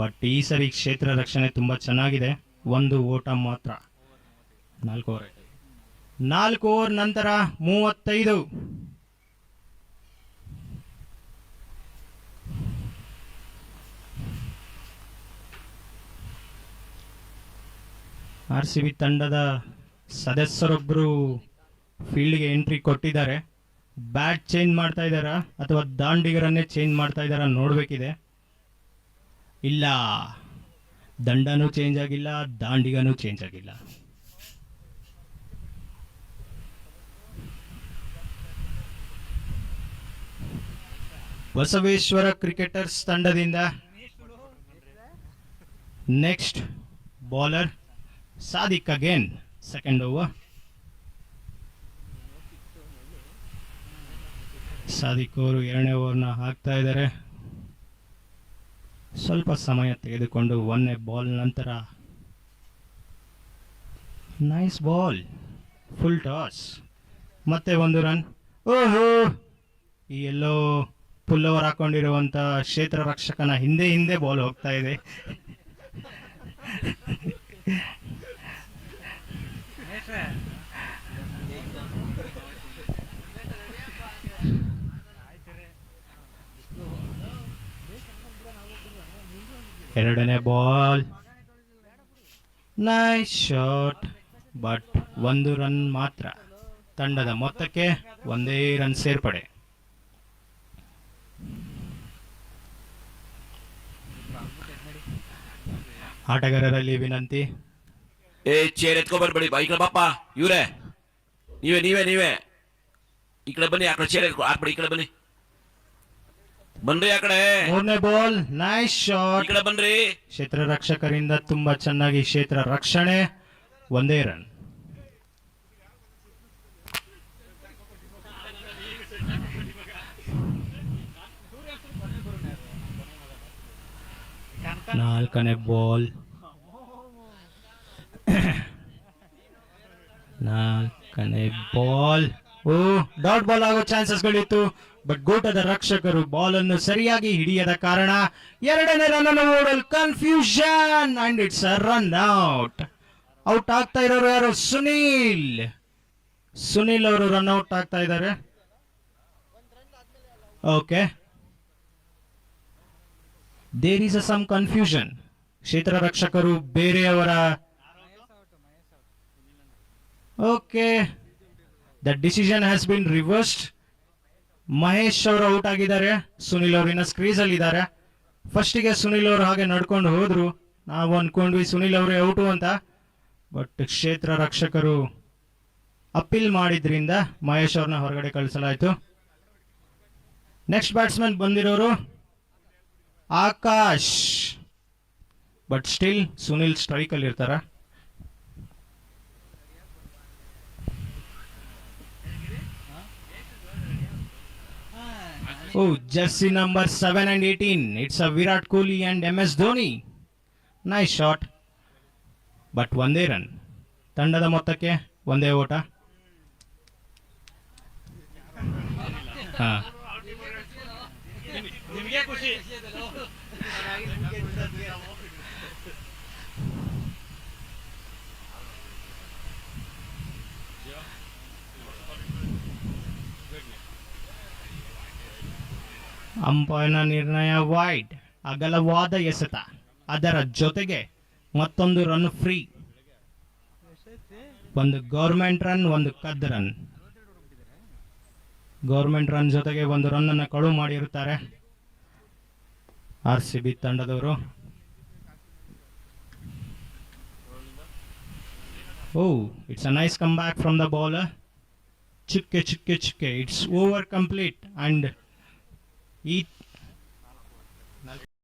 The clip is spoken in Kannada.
ಬಟ್ ಈ ಸರಿ ಕ್ಷೇತ್ರ ರಕ್ಷಣೆ ತುಂಬ ಚೆನ್ನಾಗಿದೆ. ಒಂದು ಓಟ ಮಾತ್ರ. 4 ಓವರ್. 4 ಓವರ್ ನಂತರ 35. RCB ತಂಡದ ಸದಸ್ಯರೊಬ್ಬರು ಫೀಲ್ಡ್ಗೆ ಎಂಟ್ರಿ ಕೊಟ್ಟಿದ್ದಾರೆ. ಬ್ಯಾಟ್ ಚೇಂಜ್ ಮಾಡ್ತಾ ಇದ್ದಾರಾ ಅಥವಾ ದಾಂಡಿಗರನ್ನೇ ಚೇಂಜ್ ಮಾಡ್ತಾ ಇದ್ದಾರಾ ನೋಡಬೇಕಿದೆ. ಇಲ್ಲ, ದಂಡನೂ ಚೇಂಜ್ ಆಗಿಲ್ಲ, ದಾಂಡಿಗನೂ ಚೇಂಜ್ ಆಗಿಲ್ಲ. ಬಸವೇಶ್ವರ ಕ್ರಿಕೆಟರ್ಸ್ ತಂಡದಿಂದ next bowler Sadiq again. Second over. Sadiq ಅವರು 2ನೇ ಓವರ್ನ ಹಾಕ್ತಾ ಇದ್ದಾರೆ. ಸ್ವಲ್ಪ ಸಮಯ ತೆಗೆದುಕೊಂಡು 1ನೇ ಬಾಲ್ ನಂತರ ನೈಸ್ ಬಾಲ್, ಫುಲ್ ಟಾಸ್, ಮತ್ತೆ 1 ರನ್. ಓಹೋ, ಈ ಎಲ್ಲೋ ಪುಲ್ ಓವರ್ ಹಾಕೊಂಡಿರುವಂತ ಕ್ಷೇತ್ರ ರಕ್ಷಕನ ಹಿಂದೆ ಹಿಂದೆ ಬಾಲ್ ಹೋಗ್ತಾ ಇದೆ. ಎರಡನೇ ball, nice shot, but 1 run ಮಾತ್ರ. ತಂಡದ ಮೊತ್ತಕ್ಕೆ 1 ರನ್ ಸೇರ್ಪಡೆ. ಆಟಗಾರರಲ್ಲಿ ವಿನಂತಿ, ಚೇರ್ ಎತ್ಕೊ ಬರ್ಬೇಡಿ, ಈ ಕಡೆ ಬಾಪ. ಇವ್ರೆ ನೀವೇ ಈ ಕಡೆ ಬನ್ನಿ. ಆ ಕಡೆ ಚೇರ್ ಎತ್ಕೊ ಹಾಕ್ಬೇಡಿ, ಈ ಕಡೆ ಬನ್ನಿ. ಬನ್ರಿ ಆ ಕಡೆ. 3ನೇ ಬಾಲ್, ನೈಸ್ ಶಾಟ್. ಈ ಕಡೆ ಬನ್ರಿ. ಕ್ಷೇತ್ರ ರಕ್ಷಕರಿಂದ ತುಂಬಾ ಚೆನ್ನಾಗಿ ಕ್ಷೇತ್ರ ರಕ್ಷಣೆ. 1 ರನ್. ನಾಲ್ಕನೇ ಬಾಲ್, ಓ ಡಾಟ್ ಬಾಲ್ ಆಗೋ ಚಾನ್ಸಸ್ಗಳಿತ್ತು. ಬಟ್ ಗೂಟದ ರಕ್ಷಕರು ಬಾಲ್ ಅನ್ನು ಸರಿಯಾಗಿ ಹಿಡಿಯದ ಕಾರಣ 2ನೇ ರನ್ ಅನ್ನು ಓಡಲ್ confusion and it's a run out. Out ಆಗ್ತಾ ಇರೋರು ಯಾರು? ಸುನೀಲ್ ಅವರು ರನ್ ಔಟ್ ಆಗ್ತಾ ಇದ್ದಾರೆ. Okay, there is some confusion. ಕ್ಷೇತ್ರ ರಕ್ಷಕರು ಬೇರೆಯವರ okay, the decision has been reversed. Mahesh ಅವರು ಔಟ್ ಆಗಿದ್ದಾರೆ. ಸುನಿಲ್ ಅವರಿನ ಸ್ಕ್ರೀಸ್ ಅಲ್ಲಿ ಇದ್ದಾರೆ. ಫಸ್ಟಿಗೆ ಸುನಿಲ್ ಅವರು ಹಾಗೆ ನಡ್ಕೊಂಡು ಹೋದ್ರು. ನಾವು ಅನ್ಕೊಂಡ್ವಿ ಸುನಿಲ್ ಅವರೇ ಔಟು ಅಂತ. ಬಟ್ ಕ್ಷೇತ್ರ ರಕ್ಷಕರು ಅಪೀಲ್ ಮಾಡಿದ್ರಿಂದ ಮಹೇಶ್ ಅವ್ರನ್ನ ಹೊರಗಡೆ ಕಳಿಸಲಾಯಿತು. ನೆಕ್ಸ್ಟ್ ಬ್ಯಾಟ್ಸ್ಮನ್ ಬಂದಿರೋರು Akash. But still Sunil strike ಅಲ್ಲಿ ಇರ್ತಾರ. Oh, jersey number 7 and 18. It's a Virat Kohli and MS Dhoni. Nice shot. But 1 run. ತಂಡದ ಮೊತ್ತಕ್ಕೆ 1 ಓಟ. ಅಂಪೈರ್ನ ನಿರ್ಣಯ ವೈಡ್. ಅಗಲವಾದ ಎಸೆತ, ಅದರ ಜೊತೆಗೆ ಮತ್ತೊಂದು ರನ್ ಫ್ರೀ. ಒಂದು ಗೌರ್ಮೆಂಟ್ ರನ್, ಒಂದು ಕದ್ ರನ್. ಗೌರ್ಮೆಂಟ್ ರನ್ ಜೊತೆಗೆ 1 ರನ್ ಅನ್ನು ಕಳು ಮಾಡಿರುತ್ತಾರೆ RCB ತಂಡದವರು. It's a nice come back from the bowler. ಚುಕ್ಕೆ. ಇಟ್ಸ್ ಓವರ್ ಕಂಪ್ಲೀಟ್ ಅಂಡ್ ಈ